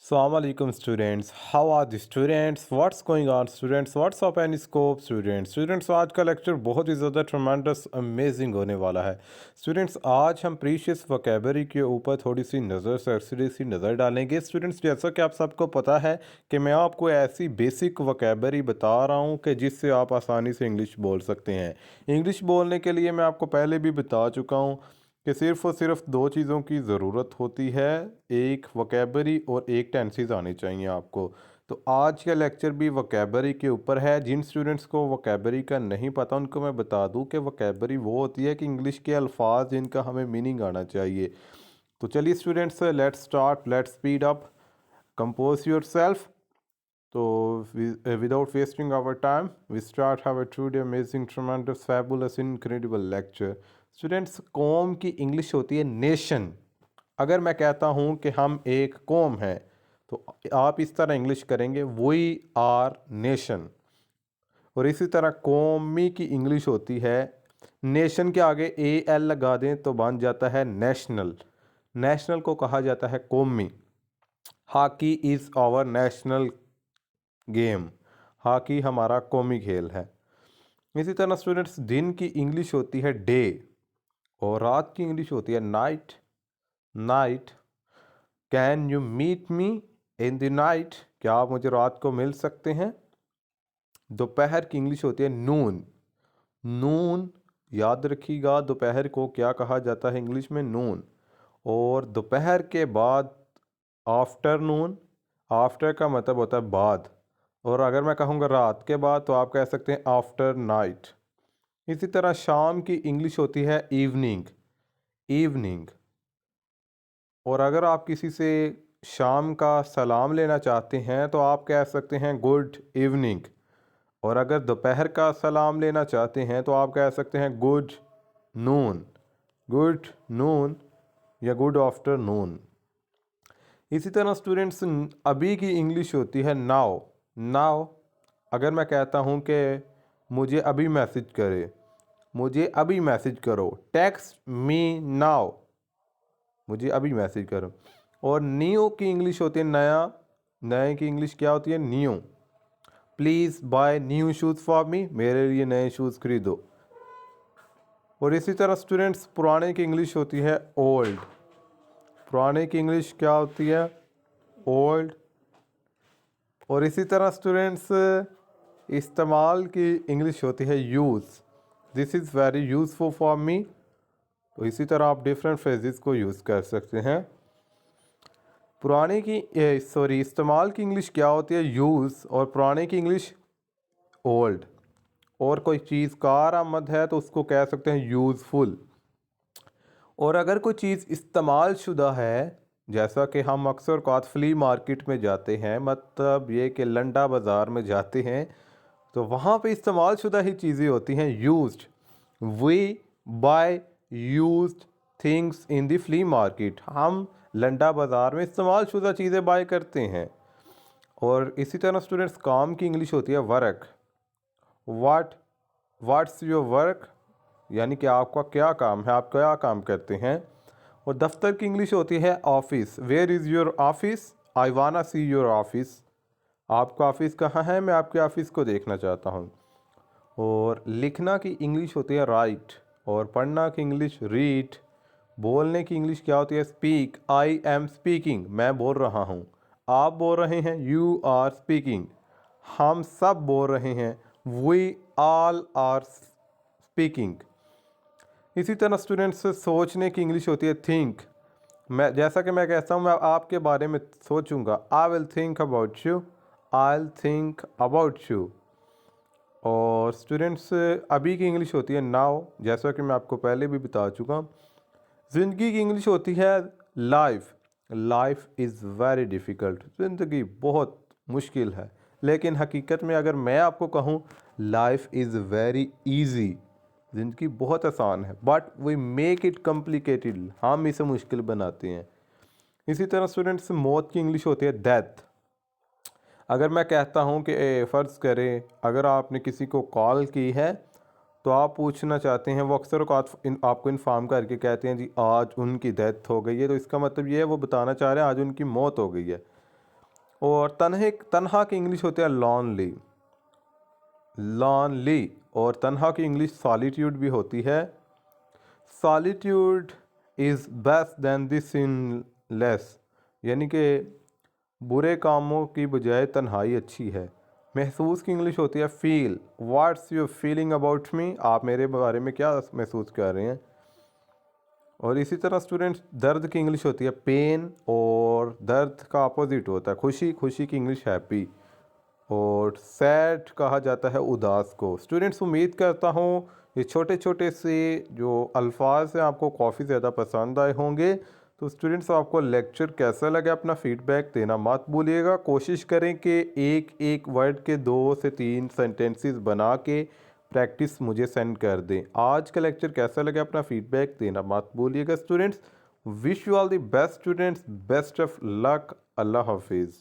Assalamualaikum students, how are the students? What's going on students? What's up any scope students? आज का lecture बहुत ही ज़्यादा tremendous amazing होने वाला है स्टूडेंट्स। आज हम प्रीशियस वोकेबलरी के ऊपर थोड़ी सी नज़र सरसरी सी नज़र डालेंगे स्टूडेंट्स। जैसा कि आप सबको पता है कि मैं आपको ऐसी बेसिक वोकेबलरी बता रहा हूँ कि जिससे आप आसानी से इंग्लिश बोल सकते हैं। इंग्लिश बोलने के लिए मैं आपको पहले भी बता चुका हूँ कि सिर्फ़ और सिर्फ दो चीज़ों की ज़रूरत होती है, एक वोकेबलरी और एक टेंसेस आनी चाहिए आपको। तो आज का लेक्चर भी वोकेबलरी के ऊपर है। जिन स्टूडेंट्स को वोकेबलरी का नहीं पता उनको मैं बता दूं कि वोकेबलरी वो होती है कि इंग्लिश के अल्फाज जिनका हमें मीनिंग आना चाहिए। तो चलिए students, let's start, let's speed up, compose your self. तो without wasting our time, we start our today amazing, tremendous, fabulous, incredible lecture. Students, कौम की इंग्लिश होती है नेशन। अगर मैं कहता हूँ कि हम एक कौम है तो आप इस तरह इंग्लिश करेंगे, वी आर नेशन। और इसी तरह कौमी की इंग्लिश होती है, नेशन के आगे ए एल लगा दें तो बन जाता है नेशनल। नेशनल को कहा जाता है कौमी। Hockey is our national game. Hockey हमारा कौमी खेल है। इसी तरह स्टूडेंट्स, दिन की इंग्लिश होती है डे और रात की इंग्लिश होती है night. Night, can you meet me in the night, क्या आप मुझे रात को मिल सकते हैं। दोपहर की इंग्लिश होती है नून। नून, याद रखिएगा दोपहर को क्या कहा जाता है इंग्लिश में, नून। और दोपहर के बाद आफ्टरनून। आफ्टर का मतलब होता है बाद। और अगर मैं कहूँगा रात के बाद तो आप कह सकते हैं आफ्टर नाइट। इसी तरह शाम की इंग्लिश होती है इवनिंग। इवनिंग। और अगर आप किसी से शाम का सलाम लेना चाहते हैं तो आप कह सकते हैं गुड इवनिंग। और अगर दोपहर का सलाम लेना चाहते हैं तो आप कह सकते हैं गुड नून। गुड नून या गुड आफ्टरनून। इसी तरह स्टूडेंट्स, अभी की इंग्लिश होती है नाउ। नाउ, अगर मैं कहता हूँ कि मुझे अभी मैसेज करे, मुझे अभी मैसेज करो, टेक्स्ट मी नाउ, मुझे अभी मैसेज करो। और न्यू की इंग्लिश होती है नया। नए की इंग्लिश क्या होती है, new. Please buy new shoes for me, मेरे लिए नए शूज़ खरीदो। और इसी तरह स्टूडेंट्स, पुराने की इंग्लिश होती है ओल्ड। पुराने की इंग्लिश क्या होती है, ओल्ड। और इसी तरह स्टूडेंट्स, इस्तेमाल की इंग्लिश होती है use. This is very useful for me. तो इसी तरह आप डिफरेंट फ्रेजेस को यूज़ कर सकते हैं। पुराने की इस्तेमाल की इंग्लिश क्या होती है, यूज़। और पुराने की इंग्लिश ओल्ड। और कोई चीज़ कारआमद है तो उसको कह सकते हैं यूज़फुल। और अगर कोई चीज़ इस्तेमाल शुदा है, जैसा कि हम अक्सर औक़ात फ्ली मार्केट में जाते हैं, मतलब ये कि लंडा बाज़ार में जाते हैं, तो वहाँ पे इस्तेमाल शुदा ही चीज़ें होती हैं used. We buy used things in the flea market, हम लंडा बाज़ार में इस्तेमाल शुदा चीज़ें बाय करते हैं। और इसी तरह स्टूडेंट्स, काम की इंग्लिश होती है वर्क। व्हाट्स योर वर्क, यानी कि आपका क्या काम है, आप क्या काम करते हैं। और दफ्तर की इंग्लिश होती है office. Where is your office, I wanna see your office, आपका ऑफिस कहाँ है, मैं आपके ऑफिस को देखना चाहता हूँ। और लिखना की इंग्लिश होती है राइट। और पढ़ना की इंग्लिश रीड। बोलने की इंग्लिश क्या होती है, स्पीक। आई एम स्पीकिंग, मैं बोल रहा हूँ। आप बोल रहे हैं, यू आर स्पीकिंग। हम सब बोल रहे हैं, वी ऑल आर स्पीकिंग। इसी तरह स्टूडेंट्स, सोचने की इंग्लिश होती है थिंक। मैं, जैसा कि मैं कहता हूँ, मैं आपके बारे में सोचूंगा, I will think about you, I will think about you. और स्टूडेंट्स, अभी की इंग्लिश होती है नाउ, जैसा कि मैं आपको पहले भी बता चुका हूँ। ज़िंदगी की इंग्लिश होती है life. Life is very difficult, ज़िंदगी बहुत मुश्किल है। लेकिन हकीकत में अगर मैं आपको कहूँ, लाइफ इज़ वेरी ईजी, ज़िंदगी बहुत आसान है, but we make it complicated, हम इसे मुश्किल बनाते हैं। इसी तरह स्टूडेंट्स, मौत की इंग्लिश होती है डेथ। अगर मैं कहता हूँ कि फ़र्ज़ करें अगर आपने किसी को कॉल की है तो आप पूछना चाहते हैं, वो अक्सर आपको इन्फॉर्म करके कहते हैं जी आज उनकी डेथ हो गई है, तो इसका मतलब ये है वो बताना चाह रहे हैं आज उनकी मौत हो गई है। और तन्हा की इंग्लिश होती है लॉनली, लॉनली। और तन्हा की इंग्लिश सॉलिट्यूड भी होती है। Solitude is best than this in less, यानी कि बुरे कामों की बजाय तन्हाई अच्छी है। महसूस की इंग्लिश होती है feel, what's your feeling about me, आप मेरे बारे में क्या महसूस कर रहे हैं। और इसी तरह स्टूडेंट्स दर्द की इंग्लिश होती है पेन, और दर्द का अपोजिट होता है खुशी, खुशी की इंग्लिश हैप्पी। और सैड कहा जाता है उदास को। स्टूडेंट्स उम्मीद करता हूँ ये छोटे छोटे से जो अल्फाज हैं आपको काफ़ी ज़्यादा पसंद आए होंगे। तो स्टूडेंट्स आपको लेक्चर कैसा लगा अपना फीडबैक देना मत भूलिएगा। कोशिश करें कि एक एक वर्ड के 2 से 3 सेंटेंसेस बना के प्रैक्टिस मुझे सेंड कर दें। आज का लेक्चर कैसा लगा अपना फीडबैक देना मत भूलिएगा students. Wish you all the best students, best of luck. अल्लाह हाफिज़।